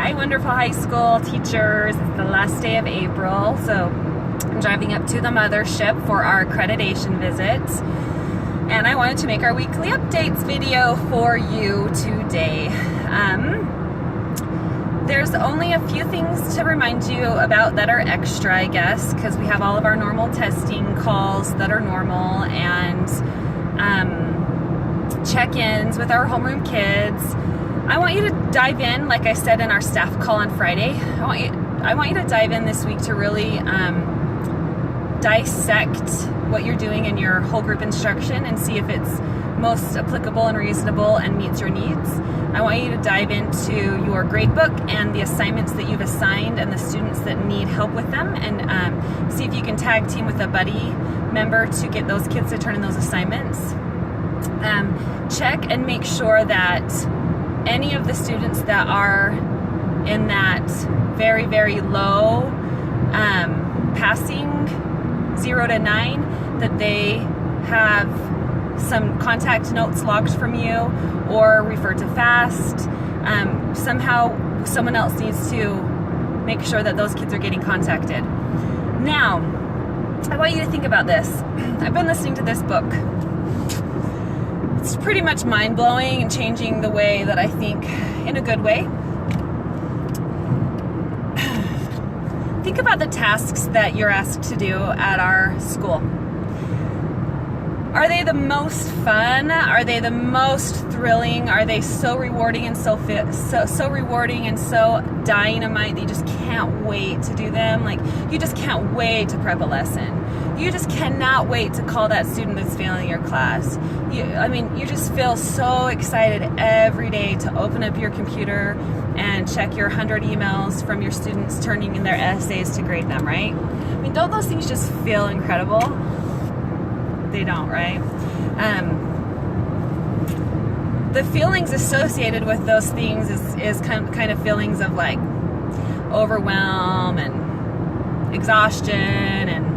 Hi, wonderful high school teachers. It's the last day of April, so I'm driving up to the mothership for our accreditation visit. And I wanted to make our weekly updates video for you today. There's only a few things to remind you about that are extra, I guess, because we have all of our normal testing calls that are normal and check-ins with our homeroom kids. I want you to dive in, like I said in our staff call on Friday. I want you to dive in this week to really dissect what you're doing in your whole group instruction and see if it's most applicable and reasonable and meets your needs. I want you to dive into your grade book and the assignments that you've assigned and the students that need help with them, and see if you can tag team with a buddy member to get those kids to turn in those assignments. Check and make sure that any of the students that are in that very, very low passing 0 to 9, that they have some contact notes logged from you or referred to FAST. Somehow someone else needs to make sure that those kids are getting contacted. Now, I want you to think about this. I've been listening to this book. It's pretty much mind-blowing and changing the way that I think in a good way. Think about the tasks that you're asked to do at our school. Are they the most fun? Are they the most thrilling? Are they so rewarding and so rewarding and so dynamite that you just can't wait to do them? Like, you just can't wait to prep a lesson. You just cannot wait to call that student that's failing your class. You just feel so excited every day to open up your computer and check your 100 emails from your students turning in their essays to grade them, right? I mean, don't those things just feel incredible? They don't, right? The feelings associated with those things is kind of feelings of like overwhelm and exhaustion and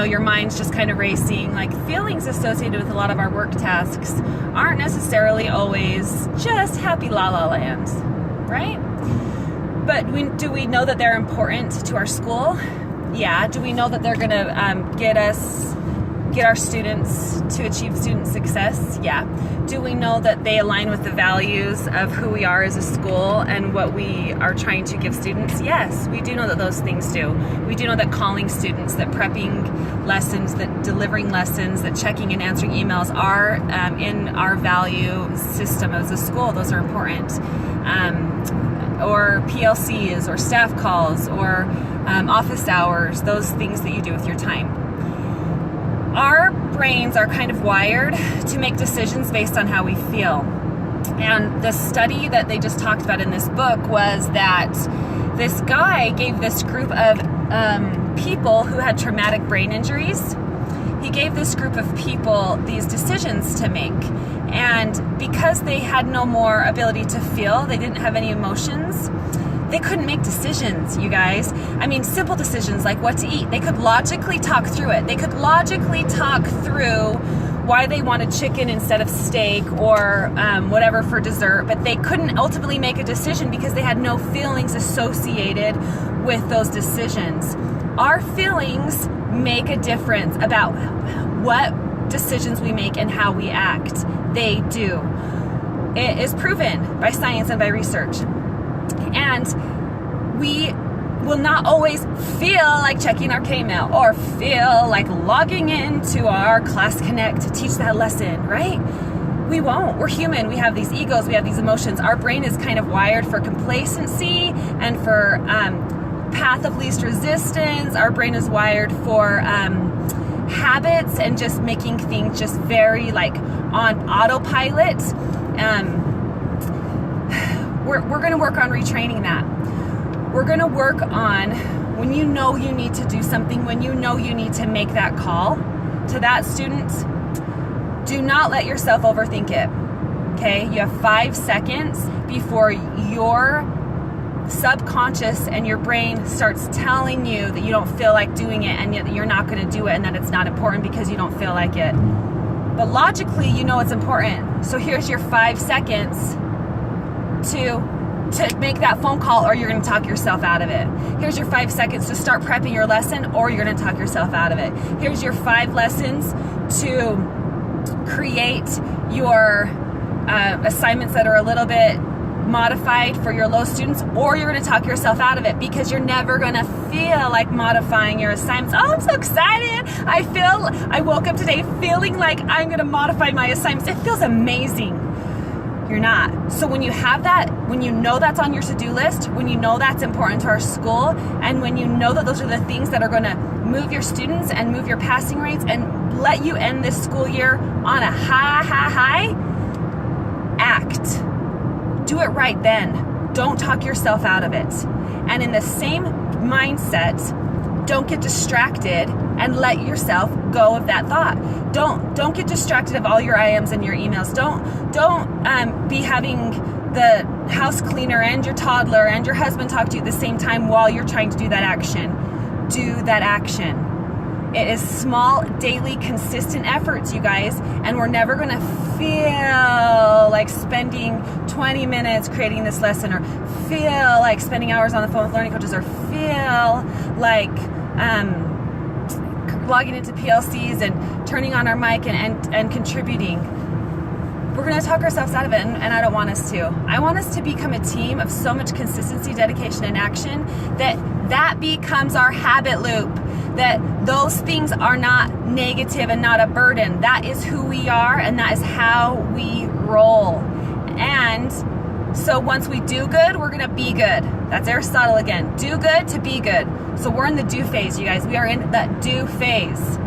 your mind's just kind of racing. Like, feelings associated with a lot of our work tasks aren't necessarily always just happy la la land, right? But do we know that they're important to our school? Yeah. Do we know that they're going to get our students to achieve student success? Yeah. Do we know that they align with the values of who we are as a school and what we are trying to give students? Yes, we do know that those things do. We do know that calling students, that prepping lessons, that delivering lessons, that checking and answering emails are in our value system as a school. Those are important. Or PLCs or staff calls or office hours, those things that you do with your time. Our brains are kind of wired to make decisions based on how we feel. And the study that they just talked about in this book was that this guy gave this group of people who had traumatic brain injuries, he gave this group of people these decisions to make. And because they had no more ability to feel, they didn't have any emotions, they couldn't make decisions, you guys. I mean, simple decisions like what to eat. They could logically talk through it. They could logically talk through why they wanted chicken instead of steak or whatever for dessert, but they couldn't ultimately make a decision because they had no feelings associated with those decisions. Our feelings make a difference about what decisions we make and how we act. They do. It is proven by science and by research. And we will not always feel like checking our K-mail or feel like logging into our Class Connect to teach that lesson, right? We won't. We're human. We have these egos. We have these emotions. Our brain is kind of wired for complacency and for path of least resistance. Our brain is wired for habits and just making things just very like on autopilot. We're going to work on retraining that. We're going to work on when you know you need to do something, when you know you need to make that call to that student, do not let yourself overthink it. Okay? You have 5 seconds before your subconscious and your brain starts telling you that you don't feel like doing it and yet you're not going to do it and that it's not important because you don't feel like it. But logically, you know it's important. So here's your 5 seconds to make that phone call, or you're going to talk yourself out of it. Here's your 5 seconds to start prepping your lesson, or you're going to talk yourself out of it. Here's your 5 lessons to create your assignments that are a little bit modified for your low students, or you're going to talk yourself out of it, because you're never going to feel like modifying your assignments. Oh, I'm so excited. I woke up today feeling like I'm going to modify my assignments. It feels amazing. You're not. So when you have that, when you know that's on your to-do list, when you know that's important to our school, and when you know that those are the things that are going to move your students and move your passing rates and let you end this school year on a high, act. Do it right then. Don't talk yourself out of it. And in the same mindset, don't get distracted and let yourself go of that thought. Don't get distracted of all your IMs and your emails. Don't be having the house cleaner and your toddler and your husband talk to you at the same time while you're trying to do that action. Do that action. It is small, daily, consistent efforts, you guys, and we're never going to feel like spending 20 minutes creating this lesson, or feel like spending hours on the phone with learning coaches, or feel like logging into PLCs and turning on our mic and contributing. We're going to talk ourselves out of it, and I don't want us to. I want us to become a team of so much consistency, dedication, and action that becomes our habit loop, that those things are not negative and not a burden. That is who we are, and that is how we roll. And so once we do good, we're going to be good. That's Aristotle again. Do good to be good. So we're in the do phase, you guys. We are in that do phase.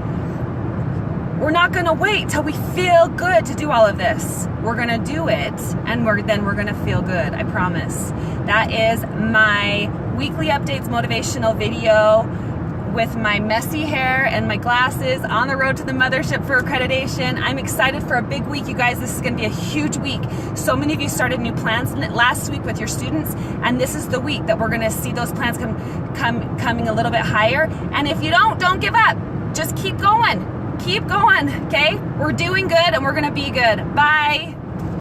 We're not going to wait till we feel good to do all of this. We're going to do it, and then we're going to feel good. I promise. That is my weekly updates motivational video with my messy hair and my glasses on the road to the mothership for accreditation. I'm excited for a big week, you guys. This is going to be a huge week. So many of you started new plans last week with your students, and this is the week that we're going to see those plans coming a little bit higher. And if you don't give up. Just keep going. Keep going, okay? We're doing good, and we're going to be good. Bye.